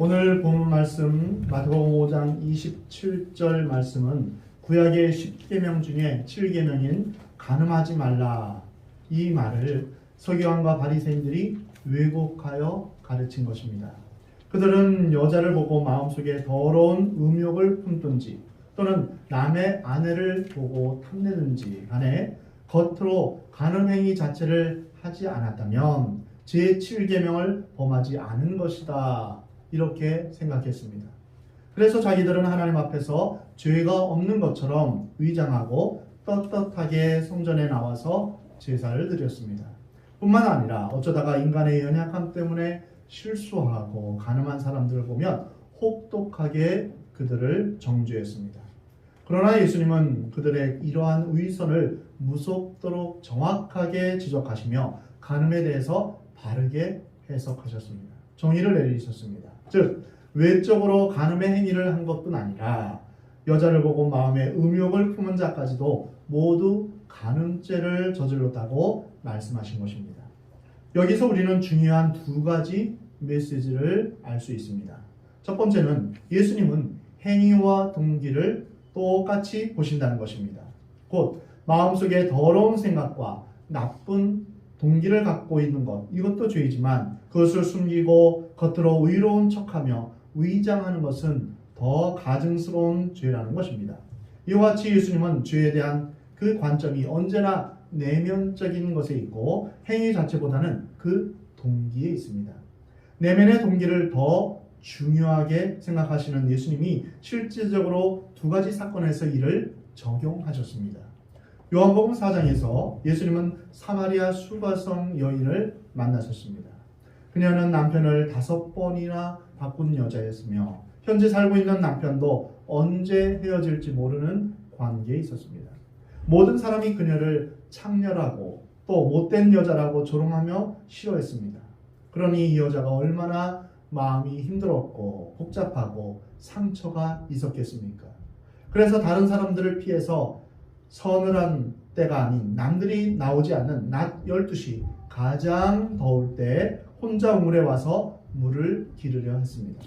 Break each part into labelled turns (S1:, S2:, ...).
S1: 오늘 본 말씀 마태복음 5장 27절 말씀은 구약의 10계명 중에 7계명인 간음하지 말라 이 말을 서기관과 바리새인들이 왜곡하여 가르친 것입니다. 그들은 여자를 보고 마음속에 더러운 음욕을 품든지 또는 남의 아내를 보고 탐내든지 간에 겉으로 간음 행위 자체를 하지 않았다면 제7계명을 범하지 않은 것이다. 이렇게 생각했습니다. 그래서 자기들은 하나님 앞에서 죄가 없는 것처럼 위장하고 떳떳하게 성전에 나와서 제사를 드렸습니다. 뿐만 아니라 어쩌다가 인간의 연약함 때문에 실수하고 간음한 사람들을 보면 혹독하게 그들을 정죄했습니다. 그러나 예수님은 그들의 이러한 위선을 무섭도록 정확하게 지적하시며 간음에 대해서 바르게 해석하셨습니다. 정의를 내리셨습니다. 즉 외적으로 간음의 행위를 한 것뿐 아니라 여자를 보고 마음에 음욕을 품은 자까지도 모두 간음죄를 저질렀다고 말씀하신 것입니다. 여기서 우리는 중요한 두 가지 메시지를 알 수 있습니다. 첫 번째는 예수님은 행위와 동기를 똑같이 보신다는 것입니다. 곧 마음속에 더러운 생각과 나쁜 동기를 갖고 있는 것, 이것도 죄이지만 그것을 숨기고 겉으로 의로운 척하며 위장하는 것은 더 가증스러운 죄라는 것입니다. 이와 같이 예수님은 죄에 대한 그 관점이 언제나 내면적인 것에 있고 행위 자체보다는 그 동기에 있습니다. 내면의 동기를 더 중요하게 생각하시는 예수님이 실질적으로 두 가지 사건에서 이를 적용하셨습니다. 요한복음 4장에서 예수님은 사마리아 수가성 여인을 만나셨습니다. 그녀는 남편을 5번이나 바꾼 여자였으며 현재 살고 있는 남편도 언제 헤어질지 모르는 관계에 있었습니다. 모든 사람이 그녀를 창렬하고 또 못된 여자라고 조롱하며 싫어했습니다. 그러니 이 여자가 얼마나 마음이 힘들었고 복잡하고 상처가 있었겠습니까? 그래서 다른 사람들을 피해서 서늘한 때가 아닌 남들이 나오지 않는 낮 12시 가장 더울 때 혼자 우물에 와서 물을 기르려 했습니다.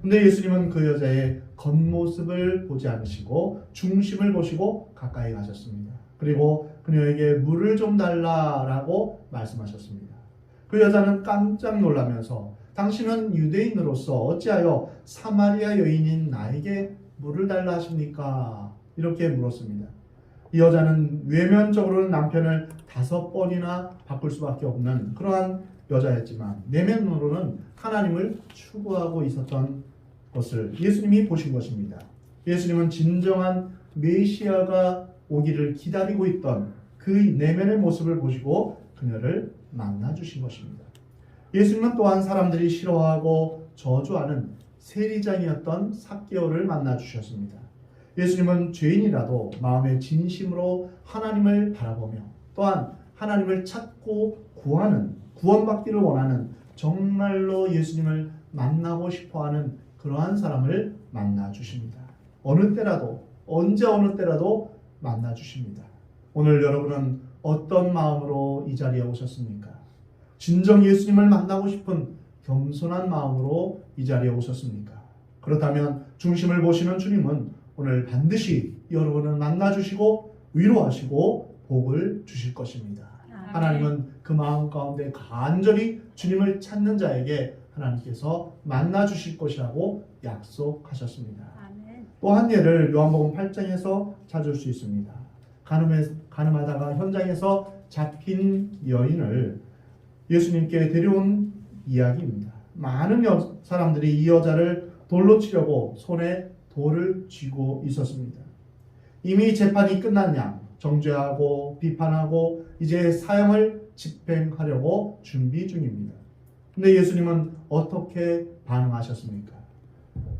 S1: 근데 예수님은 그 여자의 겉모습을 보지 않으시고 중심을 보시고 가까이 가셨습니다. 그리고 그녀에게 물을 좀 달라라고 말씀하셨습니다. 그 여자는 깜짝 놀라면서 당신은 유대인으로서 어찌하여 사마리아 여인인 나에게 물을 달라 하십니까? 이렇게 물었습니다. 이 여자는 외면적으로는 남편을 5번이나 바꿀 수밖에 없는 그러한 여자였지만 내면으로는 하나님을 추구하고 있었던 것을 예수님이 보신 것입니다. 예수님은 진정한 메시아가 오기를 기다리고 있던 그 내면의 모습을 보시고 그녀를 만나 주신 것입니다. 예수님은 또한 사람들이 싫어하고 저주하는 세리장이었던 삭개오를 만나 주셨습니다. 예수님은 죄인이라도 마음의 진심으로 하나님을 바라보며 또한 하나님을 찾고 구원받기를 원하는 정말로 예수님을 만나고 싶어하는 그러한 사람을 만나 주십니다. 어느 때라도 언제 어느 때라도 만나 주십니다. 오늘 여러분은 어떤 마음으로 이 자리에 오셨습니까? 진정 예수님을 만나고 싶은 겸손한 마음으로 이 자리에 오셨습니까? 그렇다면 중심을 보시는 주님은 오늘 반드시 여러분을 만나 주시고 위로하시고 복을 주실 것입니다. 하나님은 그 마음 가운데 간절히 주님을 찾는 자에게 하나님께서 만나 주실 것이라고 약속하셨습니다. 또 한 예를 요한복음 8장에서 찾을 수 있습니다. 간음하다가 현장에서 잡힌 여인을 예수님께 데려온 이야기입니다. 많은 사람들이 이 여자를 돌로 치려고 손에 돌을 쥐고 있었습니다. 이미 재판이 끝난 양 정죄하고 비판하고 이제 사형을 집행하려고 준비 중입니다. 근데 예수님은 어떻게 반응하셨습니까?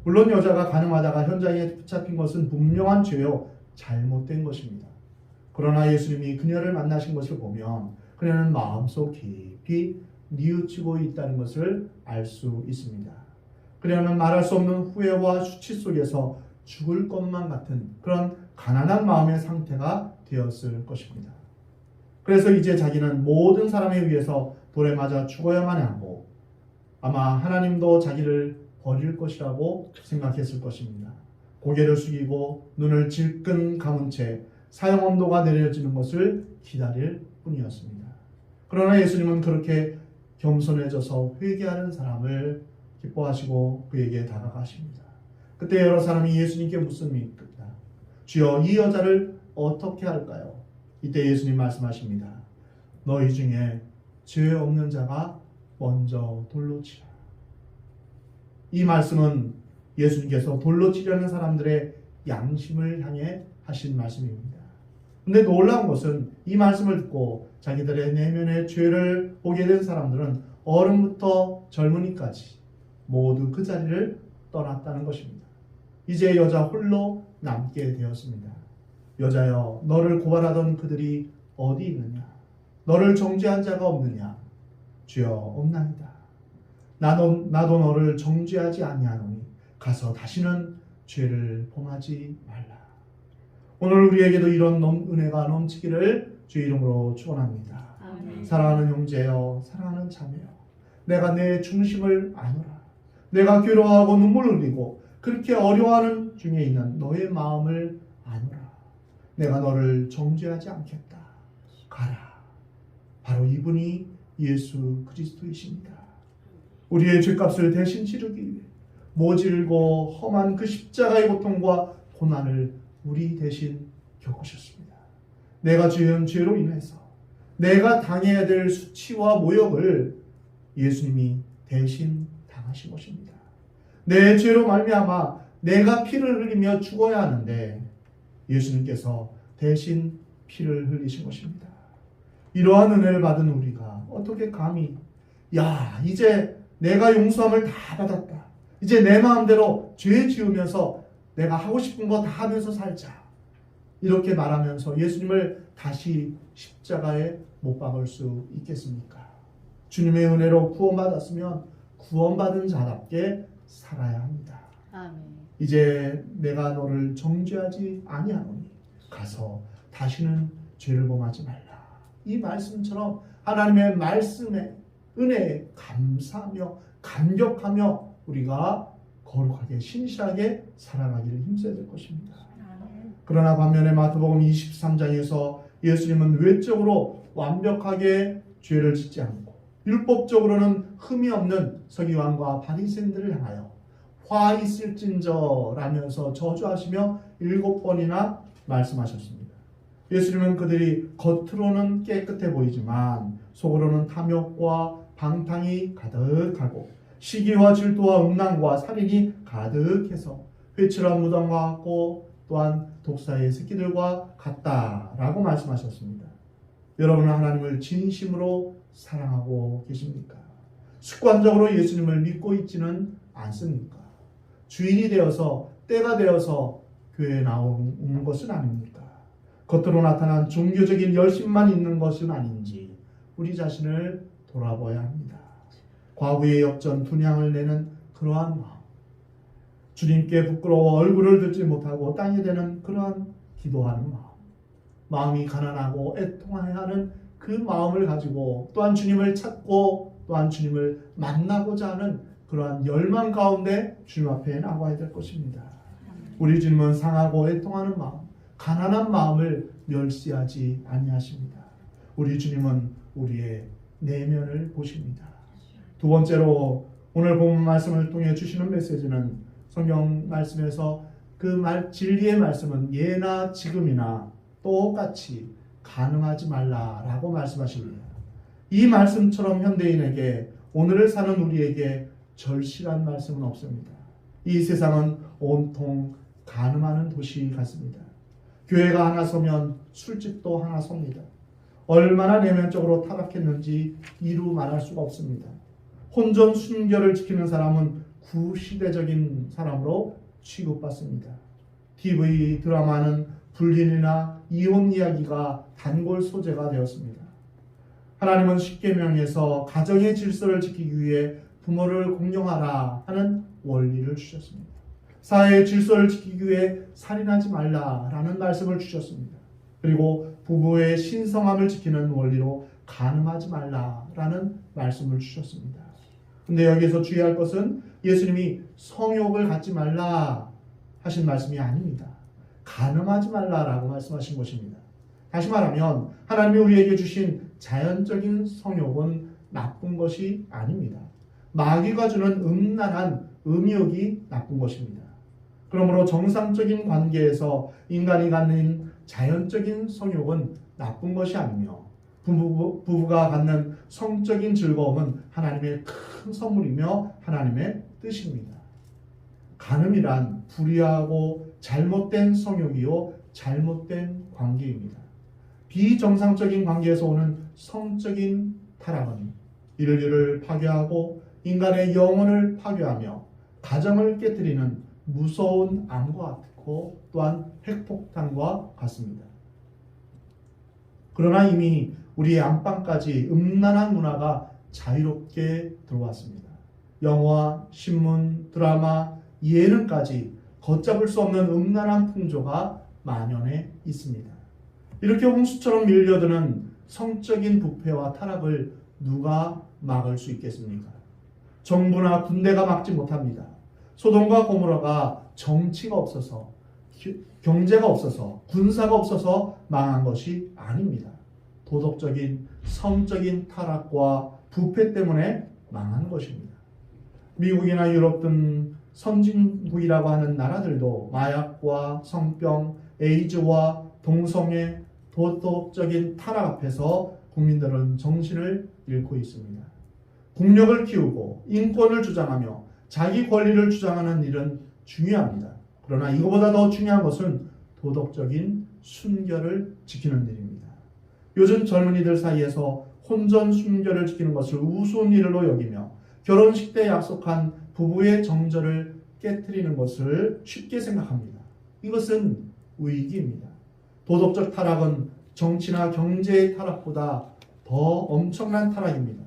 S1: 물론 여자가 간음하다가 현장에 붙잡힌 것은 분명한 죄요 잘못된 것입니다. 그러나 예수님이 그녀를 만나신 것을 보면 그녀는 마음속 깊이 뉘우치고 있다는 것을 알 수 있습니다. 그녀는 말할 수 없는 후회와 수치 속에서 죽을 것만 같은 그런 가난한 마음의 상태가 되었을 것입니다. 그래서 이제 자기는 모든 사람에 의해서 돌에 맞아 죽어야만 하고 아마 하나님도 자기를 버릴 것이라고 생각했을 것입니다. 고개를 숙이고 눈을 질끈 감은 채 사형언도가 내려지는 것을 기다릴 뿐이었습니다. 그러나 예수님은 그렇게 겸손해져서 회개하는 사람을 기뻐하시고 그에게 다가가십니다. 그때 여러 사람이 예수님께 묻습니다. 주여, 이 여자를 어떻게 할까요? 이때 예수님 말씀하십니다. 너희 중에 죄 없는 자가 먼저 돌로 치라. 이 말씀은 예수님께서 돌로 치려는 사람들의 양심을 향해 하신 말씀입니다. 근데 놀라운 것은 이 말씀을 듣고 자기들의 내면의 죄를 보게 된 사람들은 어른부터 젊은이까지 모두 그 자리를 떠났다는 것입니다. 이제 여자 홀로 남게 되었습니다. 여자여, 너를 고발하던 그들이 어디 있느냐? 너를 정죄한 자가 없느냐? 주여, 없나이다. 나도 너를 정죄하지 아니하노니 가서 다시는 죄를 범하지 말라. 오늘 우리에게도 이런 은혜가 넘치기를 주의 이름으로 축원합니다. 사랑하는 형제여, 사랑하는 자매여, 내가 내 중심을 아노라. 내가 괴로워하고 눈물을 흘리고 그렇게 어려워하는 중에 있는 너의 마음을 아노라. 내가 너를 정죄하지 않겠다. 가라. 바로 이분이 예수 그리스도이십니다. 우리의 죄값을 대신 치르기 위해 모질고 험한 그 십자가의 고통과 고난을 우리 대신 겪으셨습니다. 내가 지은 죄로 인해서 내가 당해야 될 수치와 모욕을 예수님이 대신 당하신 것입니다. 내 죄로 말미암아 내가 피를 흘리며 죽어야 하는데 예수님께서 대신 피를 흘리신 것입니다. 이러한 은혜를 받은 우리가 어떻게 감히 이제 내가 용서함을 다 받았다, 이제 내 마음대로 죄 지으면서 내가 하고 싶은 거 다 하면서 살자, 이렇게 말하면서 예수님을 다시 십자가에 못 박을 수 있겠습니까? 주님의 은혜로 구원받았으면 구원받은 자답게 살아야 합니다.
S2: 아멘.
S1: 이제 내가 너를 정죄하지 아니하노니 가서 다시는 죄를 범하지 말라. 이 말씀처럼 하나님의 말씀에 은혜에 감사하며 감격하며 우리가 거룩하게 신실하게 살아가기를 힘써야 될 것입니다. 그러나 반면에 마태복음 23장에서 예수님은 외적으로 완벽하게 죄를 짓지 않고 율법적으로는 흠이 없는 서기관과 바리새인들을 향하여 화 있을진저 라면서 저주하시며 7번이나 말씀하셨습니다. 예수님은 그들이 겉으로는 깨끗해 보이지만 속으로는 탐욕과 방탕이 가득하고 시기와 질투와 음란과 살인이 가득해서 회칠한 무덤과 같고 또한 독사의 새끼들과 같다라고 말씀하셨습니다. 여러분은 하나님을 진심으로 사랑하고 계십니까? 습관적으로 예수님을 믿고 있지는 않습니까? 주일이 되어서 때가 되어서 교회에 나오는 것은 아닙니까? 겉으로 나타난 종교적인 열심만 있는 것은 아닌지 우리 자신을 돌아봐야 합니다. 과부의 역전 분향을 내는 그러한 마음, 주님께 부끄러워 얼굴을 들지 못하고 땅에 대는 그러한 기도하는 마음, 마음이 가난하고 애통해야 하는 그 마음을 가지고 또한 주님을 찾고 또한 주님을 만나고자 하는 그러한 열망 가운데 주님 앞에 나와야 될 것입니다. 우리 주님은 상하고 애통하는 마음, 가난한 마음을 멸시하지 아니하십니다. 우리 주님은 우리의 내면을 보십니다. 두 번째로 오늘 본 말씀을 통해 주시는 메시지는 성경 말씀에서 그 진리의 말씀은 예나 지금이나 똑같이 가능하지 말라라고 말씀하십니다. 이 말씀처럼 현대인에게 오늘을 사는 우리에게 절실한 말씀은 없습니다. 이 세상은 온통 간음하는 도시 같습니다. 교회가 하나 서면 술집도 하나 섭니다. 얼마나 내면적으로 타락했는지 이루 말할 수가 없습니다. 혼전 순결을 지키는 사람은 구시대적인 사람으로 취급받습니다. TV 드라마는 불륜이나 이혼 이야기가 단골 소재가 되었습니다. 하나님은 십계명에서 가정의 질서를 지키기 위해 부모를 공경하라 하는 원리를 주셨습니다. 사회의 질서를 지키기 위해 살인하지 말라라는 말씀을 주셨습니다. 그리고 부부의 신성함을 지키는 원리로 간음하지 말라라는 말씀을 주셨습니다. 근데 여기서 주의할 것은 예수님이 성욕을 갖지 말라 하신 말씀이 아닙니다. 간음하지 말라라고 말씀하신 것입니다. 다시 말하면 하나님이 우리에게 주신 자연적인 성욕은 나쁜 것이 아닙니다. 마귀가 주는 음란한 음욕이 나쁜 것입니다. 그러므로 정상적인 관계에서 인간이 갖는 자연적인 성욕은 나쁜 것이 아니며 부부가 갖는 성적인 즐거움은 하나님의 큰 선물이며 하나님의 뜻입니다. 간음이란 불의하고 잘못된 성욕이요 잘못된 관계입니다. 비정상적인 관계에서 오는 성적인 타락은 인류를 파괴하고 인간의 영혼을 파괴하며 가정을 깨뜨리는 무서운 암과 같고 또한 핵폭탄과 같습니다. 그러나 이미 우리의 안방까지 음란한 문화가 자유롭게 들어왔습니다. 영화, 신문, 드라마, 예능까지 걷잡을 수 없는 음란한 풍조가 만연해 있습니다. 이렇게 홍수처럼 밀려드는 성적인 부패와 타락을 누가 막을 수 있겠습니까? 정부나 군대가 막지 못합니다. 소돔과 고모라가 정치가 없어서, 경제가 없어서, 군사가 없어서 망한 것이 아닙니다. 도덕적인, 성적인 타락과 부패 때문에 망한 것입니다. 미국이나 유럽 등 선진국이라고 하는 나라들도 마약과 성병, 에이즈와 동성애, 도덕적인 타락 앞에서 국민들은 정신을 잃고 있습니다. 국력을 키우고 인권을 주장하며 자기 권리를 주장하는 일은 중요합니다. 그러나 이거보다 더 중요한 것은 도덕적인 순결을 지키는 일입니다. 요즘 젊은이들 사이에서 혼전 순결을 지키는 것을 우스운 일로 여기며 결혼식 때 약속한 부부의 정절을 깨트리는 것을 쉽게 생각합니다. 이것은 위기입니다. 도덕적 타락은 정치나 경제의 타락보다 더 엄청난 타락입니다.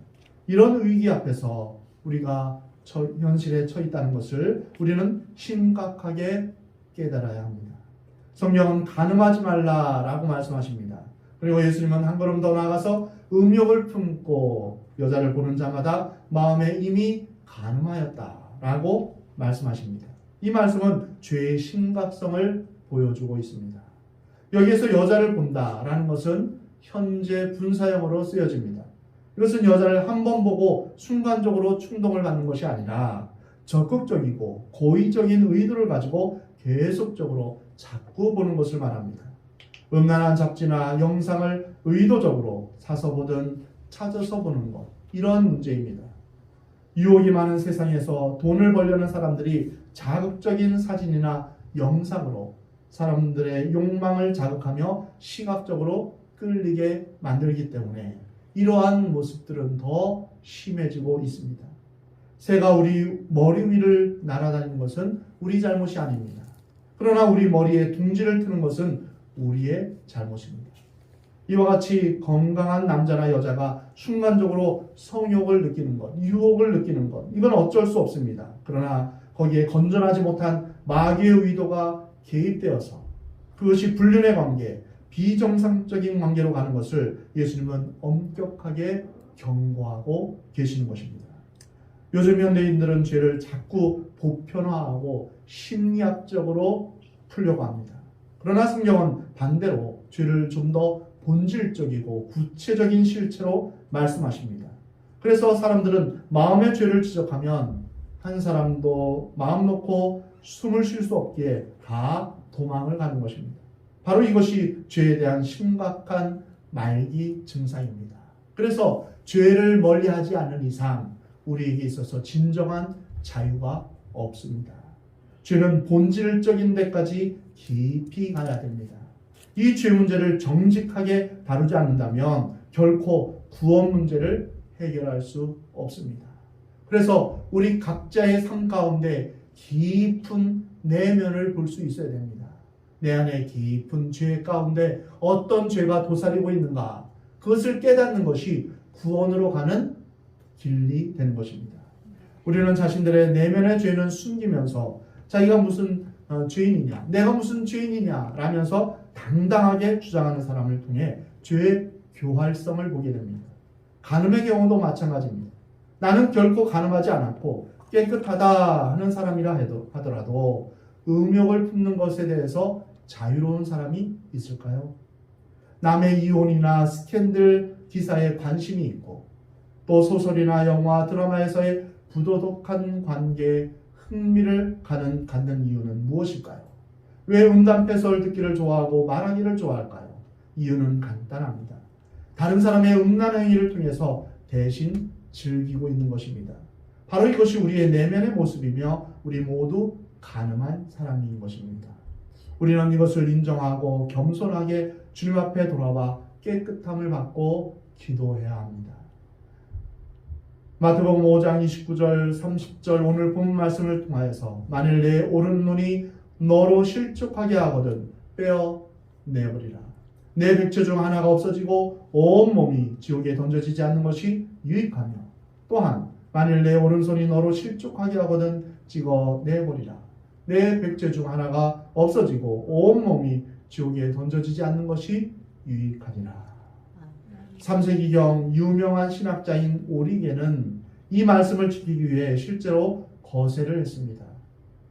S1: 이런 위기 앞에서 우리가 현실에 처해 있다는 것을 우리는 심각하게 깨달아야 합니다. 성경은 간음하지 말라라고 말씀하십니다. 그리고 예수님은 한 걸음 더 나아가서 음욕을 품고 여자를 보는 자마다 마음에 이미 간음하였다라고 말씀하십니다. 이 말씀은 죄의 심각성을 보여주고 있습니다. 여기에서 여자를 본다라는 것은 현재 분사형으로 쓰여집니다. 이것은 여자를 한 번 보고 순간적으로 충동을 받는 것이 아니라 적극적이고 고의적인 의도를 가지고 계속적으로 자꾸 보는 것을 말합니다. 음란한 잡지나 영상을 의도적으로 사서 보든 찾아서 보는 것, 이런 문제입니다. 유혹이 많은 세상에서 돈을 벌려는 사람들이 자극적인 사진이나 영상으로 사람들의 욕망을 자극하며 시각적으로 끌리게 만들기 때문에 이러한 모습들은 더 심해지고 있습니다. 새가 우리 머리 위를 날아다니는 것은 우리 잘못이 아닙니다. 그러나 우리 머리에 둥지를 트는 것은 우리의 잘못입니다. 이와 같이 건강한 남자나 여자가 순간적으로 성욕을 느끼는 것, 유혹을 느끼는 것, 이건 어쩔 수 없습니다. 그러나 거기에 건전하지 못한 마귀의 의도가 개입되어서 그것이 불륜의 관계, 비정상적인 관계로 가는 것을 예수님은 엄격하게 경고하고 계시는 것입니다. 요즘 현대인들은 죄를 자꾸 보편화하고 심리학적으로 풀려고 합니다. 그러나 성경은 반대로 죄를 좀 더 본질적이고 구체적인 실체로 말씀하십니다. 그래서 사람들은 마음의 죄를 지적하면 한 사람도 마음 놓고 숨을 쉴 수 없기에 다 도망을 가는 것입니다. 바로 이것이 죄에 대한 심각한 말기 증상입니다. 그래서 죄를 멀리하지 않는 이상 우리에게 있어서 진정한 자유가 없습니다. 죄는 본질적인 데까지 깊이 가야 됩니다. 이 죄 문제를 정직하게 다루지 않는다면 결코 구원 문제를 해결할 수 없습니다. 그래서 우리 각자의 삶 가운데 깊은 내면을 볼 수 있어야 됩니다. 내 안에 깊은 죄 가운데 어떤 죄가 도사리고 있는가, 그것을 깨닫는 것이 구원으로 가는 길이 되는 것입니다. 우리는 자신들의 내면의 죄는 숨기면서 자기가 무슨 죄인이냐, 내가 무슨 죄인이냐 라면서 당당하게 주장하는 사람을 통해 죄의 교활성을 보게 됩니다. 간음의 경우도 마찬가지입니다. 나는 결코 간음하지 않았고 깨끗하다 하는 사람이라 하더라도 음욕을 품는 것에 대해서 자유로운 사람이 있을까요? 남의 이혼이나 스캔들 기사에 관심이 있고 또 소설이나 영화, 드라마에서의 부도덕한 관계에 흥미를 갖는 이유는 무엇일까요? 왜 음담패설 듣기를 좋아하고 말하기를 좋아할까요? 이유는 간단합니다. 다른 사람의 음란 행위를 통해서 대신 즐기고 있는 것입니다. 바로 이것이 우리의 내면의 모습이며 우리 모두 간음한 사람인 것입니다. 우리는 이것을 인정하고 겸손하게 주님 앞에 돌아와 깨끗함을 받고 기도해야 합니다. 마태복음 5장 29절 30절 오늘 본 말씀을 통하여서 만일 내 오른눈이 너로 실족하게 하거든 빼어내버리라. 내 백체 중 하나가 없어지고 온 몸이 지옥에 던져지지 않는 것이 유익하며 또한 만일 내 오른손이 너로 실족하게 하거든 찍어내버리라. 내 백체 중 하나가 없어지고 온 몸이 지옥에 던져지지 않는 것이 유익하니라. 3세기경 유명한 신학자인 오리게는 이 말씀을 지키기 위해 실제로 거세를 했습니다.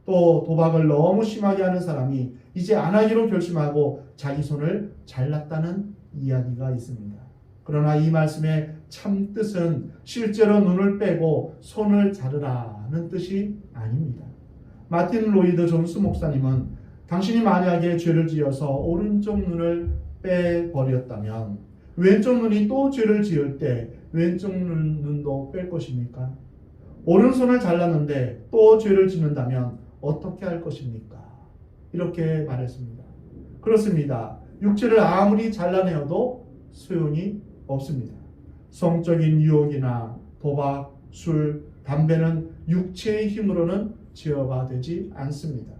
S1: 또 도박을 너무 심하게 하는 사람이 이제 안 하기로 결심하고 자기 손을 잘랐다는 이야기가 있습니다. 그러나 이 말씀의 참 뜻은 실제로 눈을 빼고 손을 자르라는 뜻이 아닙니다. 마틴 로이드 존스 목사님은 당신이 만약에 죄를 지어서 오른쪽 눈을 빼버렸다면 왼쪽 눈이 또 죄를 지을 때 왼쪽 눈도 뺄 것입니까? 오른손을 잘랐는데 또 죄를 짓는다면 어떻게 할 것입니까? 이렇게 말했습니다. 그렇습니다. 육체를 아무리 잘라내어도 소용이 없습니다. 성적인 유혹이나 도박, 술, 담배는 육체의 힘으로는 제어가 되지 않습니다.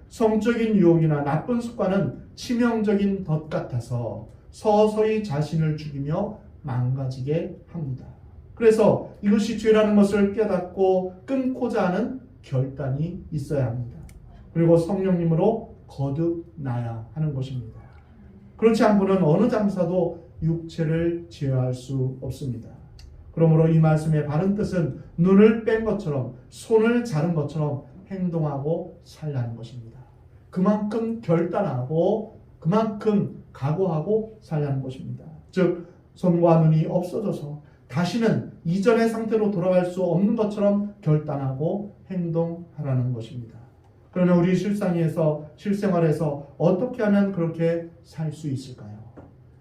S1: 성적인 유혹이나 나쁜 습관은 치명적인 덫 같아서 서서히 자신을 죽이며 망가지게 합니다. 그래서 이것이 죄라는 것을 깨닫고 끊고자 하는 결단이 있어야 합니다. 그리고 성령님으로 거듭나야 하는 것입니다. 그렇지 않고는 어느 장사도 육체를 제어할 수 없습니다. 그러므로 이 말씀의 바른 뜻은 눈을 뺀 것처럼 손을 자른 것처럼 행동하고 살라는 것입니다. 그만큼 결단하고 그만큼 각오하고 살라는 것입니다. 즉 손과 눈이 없어져서 다시는 이전의 상태로 돌아갈 수 없는 것처럼 결단하고 행동하라는 것입니다. 그러면 우리 실생활에서 어떻게 하면 그렇게 살 수 있을까요?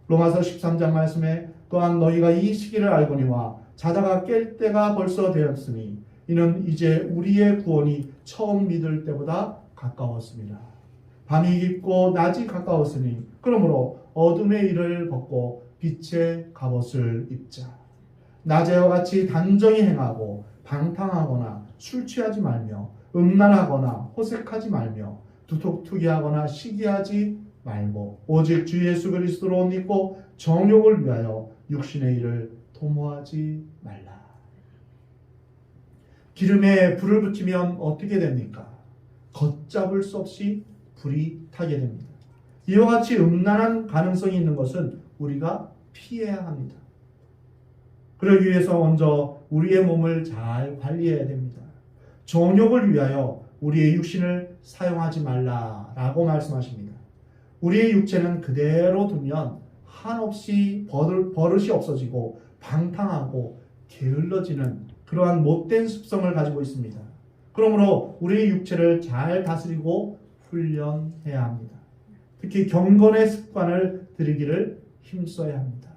S1: 로마서 13장 말씀에 또한 너희가 이 시기를 알거니와 자다가 깰 때가 벌써 되었으니 이는 이제 우리의 구원이 처음 믿을 때보다 가까웠습니다. 밤이 깊고 낮이 가까웠으니 그러므로 어둠의 일을 벗고 빛의 갑옷을 입자. 낮에와 같이 단정히 행하고 방탕하거나 술 취하지 말며 음란하거나 호색하지 말며 두톡투기하거나 시기하지 말고 오직 주 예수 그리스도로 옷 입고 정욕을 위하여 육신의 일을 도모하지 말라. 기름에 불을 붙이면 어떻게 됩니까? 걷잡을 수 없이 불이 타게 됩니다. 이와 같이 음란한 가능성이 있는 것은 우리가 피해야 합니다. 그러기 위해서 먼저 우리의 몸을 잘 관리해야 됩니다. 정욕을 위하여 우리의 육신을 사용하지 말라라고 말씀하십니다. 우리의 육체는 그대로 두면 한없이 버릇이 없어지고 방탕하고 게을러지는 그러한 못된 습성을 가지고 있습니다. 그러므로 우리의 육체를 잘 다스리고 훈련해야 합니다. 특히 경건의 습관을 들이기를 힘써야 합니다.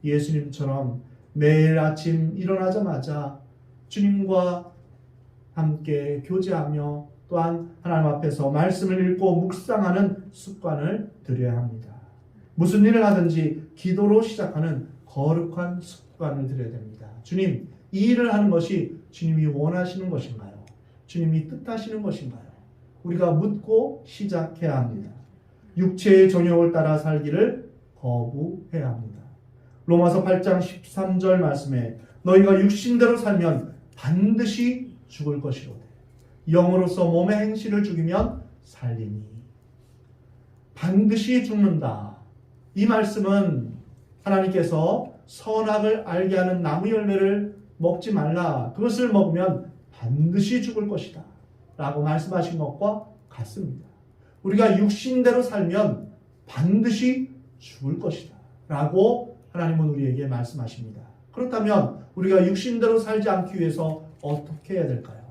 S1: 예수님처럼 매일 아침 일어나자마자 주님과 함께 교제하며 또한 하나님 앞에서 말씀을 읽고 묵상하는 습관을 들여야 합니다. 무슨 일을 하든지 기도로 시작하는 거룩한 습관을 들여야 됩니다. 주님, 이 일을 하는 것이 주님이 원하시는 것인가요? 주님이 뜻하시는 것인가요? 우리가 묻고 시작해야 합니다. 육체의 정욕을 따라 살기를 거부해야 합니다. 로마서 8장 13절 말씀에 너희가 육신대로 살면 반드시 죽을 것이로되 영으로서 몸의 행실을 죽이면 살리니. 반드시 죽는다. 이 말씀은 하나님께서 선악을 알게 하는 나무 열매를 먹지 말라. 그것을 먹으면 반드시 죽을 것이다 라고 말씀하신 것과 같습니다. 우리가 육신대로 살면 반드시 죽을 것이다 라고 하나님은 우리에게 말씀하십니다. 그렇다면 우리가 육신대로 살지 않기 위해서 어떻게 해야 될까요?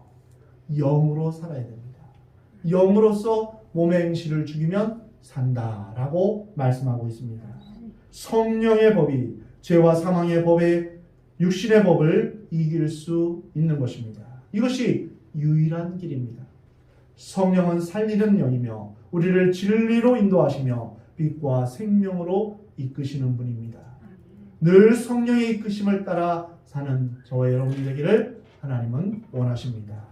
S1: 영으로 살아야 됩니다. 영으로서 몸의 행실을 죽이면 산다라고 말씀하고 있습니다. 성령의 법이 죄와 사망의 법에 육신의 법을 이길 수 있는 것입니다. 이것이 유일한 길입니다. 성령은 살리는 영이며 우리를 진리로 인도하시며 빛과 생명으로 이끄시는 분입니다. 늘 성령의 이끄심을 따라 사는 저와 여러분이 되기를 하나님은 원하십니다.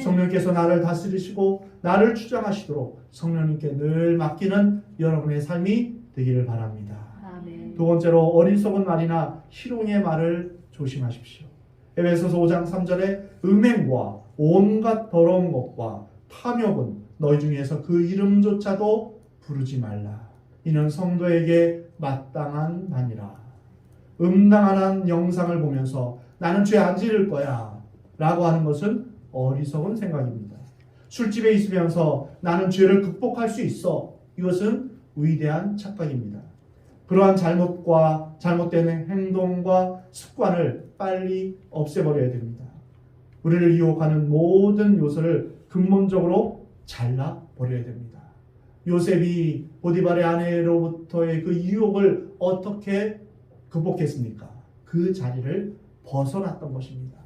S1: 성령께서 나를 다스리시고 나를 주장하시도록 성령님께 늘 맡기는 여러분의 삶이 되기를 바랍니다. 두 번째로 어리석은 말이나 희롱의 말을 조심하십시오. 에베소서 5장 3절에 음행과 온갖 더러운 것과 탐욕은 너희 중에서 그 이름조차도 부르지 말라. 이는 성도에게 마땅한 바니라. 음란한 영상을 보면서 나는 죄 안 지을 거야 라고 하는 것은 어리석은 생각입니다. 술집에 있으면서 나는 죄를 극복할 수 있어. 이것은 위대한 착각입니다. 그러한 잘못된 행동과 습관을 빨리 없애버려야 됩니다. 우리를 유혹하는 모든 요소를 근본적으로 잘라버려야 됩니다. 요셉이 보디발의 아내로부터의 그 유혹을 어떻게 극복했습니까? 그 자리를 벗어났던 것입니다.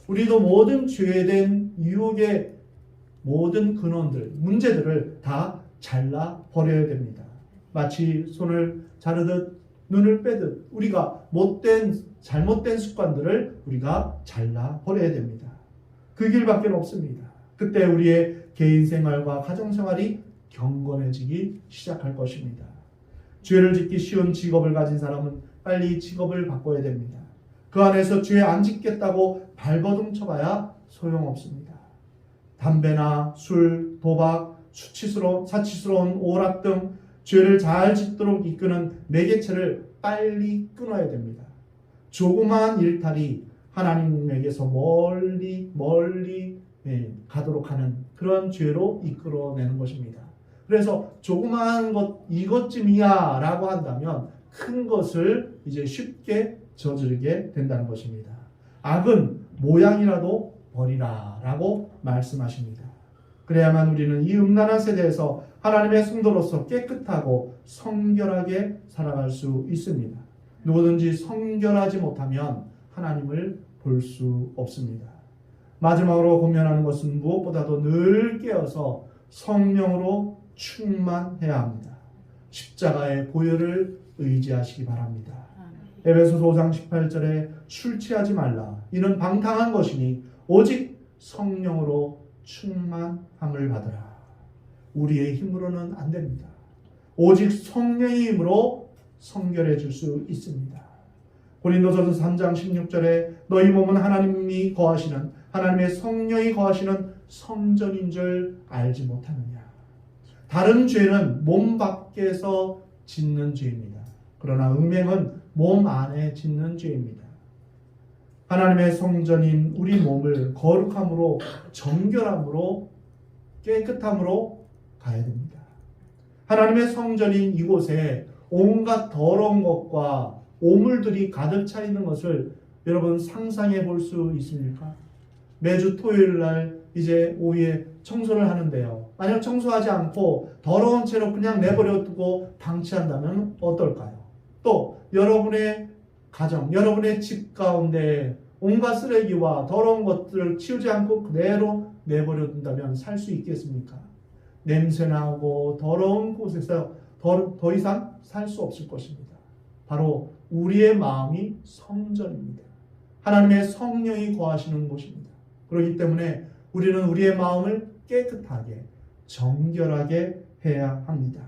S1: 우리도 모든 죄된 유혹의 모든 근원들, 문제들을 다 잘라버려야 됩니다. 마치 손을 자르듯 눈을 빼듯 우리가 잘못된 습관들을 우리가 잘라버려야 됩니다. 그 길밖에 없습니다. 그때 우리의 개인 생활과 가정 생활이 경건해지기 시작할 것입니다. 죄를 짓기 쉬운 직업을 가진 사람은 빨리 직업을 바꿔야 됩니다. 그 안에서 죄 안 짓겠다고 발버둥 쳐봐야 소용없습니다. 담배나 술, 도박, 사치스러운 오락 등 죄를 잘 짓도록 이끄는 매개체를 빨리 끊어야 됩니다. 조그마한 일탈이 하나님에게서 멀리 가도록 하는 그런 죄로 이끌어내는 것입니다. 그래서 조그마한 것 이것쯤이야 라고 한다면 큰 것을 이제 쉽게 저지르게 된다는 것입니다. 악은 모양이라도 버리라 라고 말씀하십니다. 그래야만 우리는 이 음란한 세대에서 하나님의 성도로서 깨끗하고 성결하게 살아갈 수 있습니다. 누구든지 성결하지 못하면 하나님을 볼 수 없습니다. 마지막으로 권면하는 것은 무엇보다도 늘 깨어서 성령으로 충만해야 합니다. 십자가의 보혈을 의지하시기 바랍니다. 에베소서 5장 18절에 술 취하지 말라. 이는 방탕한 것이니 오직 성령으로 충만함을 받으라. 우리의 힘으로는 안 됩니다. 오직 성령의 힘으로 성결해 줄 수 있습니다. 고린도전서 3장 16절에 너희 몸은 하나님이 거하시는 하나님의 성령이 거하시는 성전인 줄 알지 못하느냐. 다른 죄는 몸 밖에서 짓는 죄입니다. 그러나 음행은 몸 안에 짓는 죄입니다. 하나님의 성전인 우리 몸을 거룩함으로 정결함으로 깨끗함으로 가야 됩니다. 하나님의 성전인 이곳에 온갖 더러운 것과 오물들이 가득 차 있는 것을 여러분 상상해 볼 수 있습니까? 매주 토요일 날 이제 오후에 청소를 하는데요. 만약 청소하지 않고 더러운 채로 그냥 내버려 두고 방치한다면 어떨까요? 또 여러분의 가정, 여러분의 집 가운데 온갖 쓰레기와 더러운 것들을 치우지 않고 그대로 내버려 둔다면 살 수 있겠습니까? 냄새나고 더러운 곳에서 더 이상 살 수 없을 것입니다. 바로 우리의 마음이 성전입니다. 하나님의 성령이 거하시는 곳입니다. 그렇기 때문에 우리는 우리의 마음을 깨끗하게 정결하게 해야 합니다.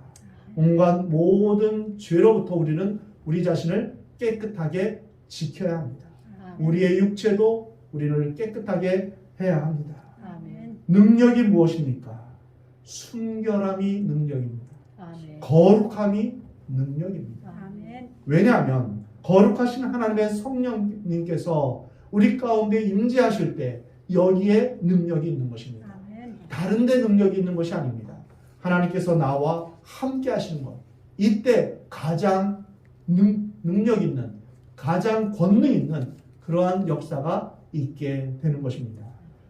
S1: 온갖 모든 죄로부터 우리는 우리 자신을 깨끗하게 지켜야 합니다. 우리의 육체도 우리를 깨끗하게 해야 합니다. 능력이 무엇입니까? 순결함이 능력입니다. 거룩함이 능력입니다. 왜냐하면 거룩하신 하나님의 성령님께서 우리 가운데 임재하실 때 여기에 능력이 있는 것입니다. 다른 데 능력이 있는 것이 아닙니다. 하나님께서 나와 함께 하시는 것. 이때 가장 능력 있는, 가장 권능 있는 그러한 역사가 있게 되는 것입니다.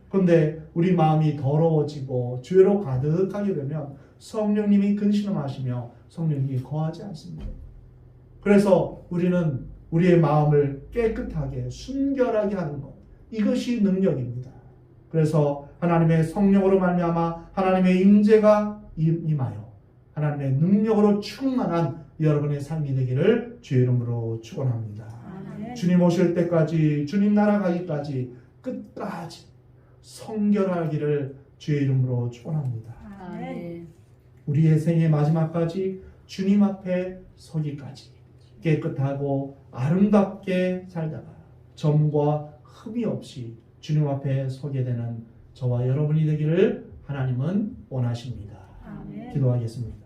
S1: 그런데 우리 마음이 더러워지고 죄로 가득하게 되면 성령님이 근신음하시며 성령님이 거하지 않습니다. 그래서 우리는 우리의 마음을 깨끗하게 순결하게 하는 것, 이것이 능력입니다. 그래서 하나님의 성령으로 말미암아 하나님의 임재가 임하여 하나님의 능력으로 충만한 여러분의 삶이 되기를 주의 이름으로 축원합니다. 주님 오실 때까지, 주님 나라 가기까지 끝까지 성결하기를 주의 이름으로 축원합니다. 우리의 생의 마지막까지 주님 앞에 서기까지 깨끗하고 아름답게 살다가 점과 흠이 없이 주님 앞에 서게 되는 저와 여러분이 되기를 하나님은 원하십니다. 기도하겠습니다.